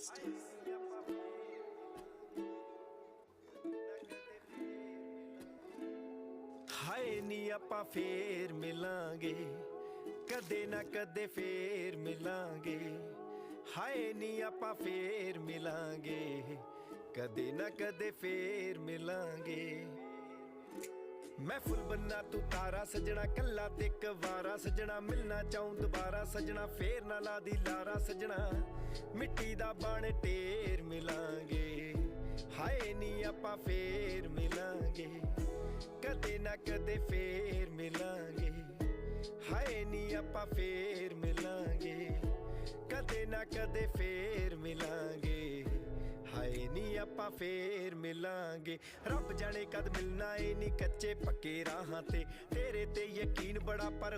artist. ਹਾਏ ਨੀ ਆਪਾਂ ਫੇਰ ਮਿਲਾਂਗੇ, ਕਦੇ ਨਾ ਕਦੇ ਫੇਰ ਮਿਲਾਂਗੇ। ਹਾਏ ਨੀ ਆਪਾਂ ਫੇਰ ਮਿਲਾਂਗੇ, ਕਦੇ ਨਾ ਕਦੇ ਫੇਰ ਮਿਲਾਂਗੇ। ਮੈਂ ਫੁੱਲ ਬੰਨਾ ਤੂੰ ਤਾਰਾ ਸਜਣਾ, ਕੱਲਾ ਤੇ ਇੱਕ ਵਾਰਾ ਸਜਣਾ। ਮਿਲਣਾ ਚਾਹੂੰ ਦੁਬਾਰਾ ਸਜਣਾ, ਫੇਰ ਨਾ ਲਾ ਦੀ ਲਾਰਾ ਸਜਣਾ। ਮਿੱਟੀ ਦਾ ਬਣ ਢੇਰ ਮਿਲਾਂਗੇ, ਹਾਏ ਨੀ ਆਪਾਂ ਫੇਰ ਮਿਲਾਂਗੇ, ਕਦੇ ਨਾ ਕਦੇ ਫੇਰ ਮਿਲਾਂਗੇ। ਹਾਏ ਨੀ ਆਪਾਂ ਫੇਰ ਮਿਲਾਂਗੇ, ਕਦੇ ਨਾ ਕਦੇ ਫੇਰ ਮਿਲਾਂਗੇ। ਹਾਏ ਨੀ ਆਪਾਂ ਫੇਰ ਮਿਲਾਂਗੇ। ਰੱਬ ਜਾਣੇ ਕਦ ਮਿਲਣਾ ਏ ਨੀ ਕੱਚੇ ਪੱਕੇ ਰਾਹਾਂ ਤੇ, ਤੇਰੇ ਤੇ ਯਕੀਨ ਬੜਾ ਪਰ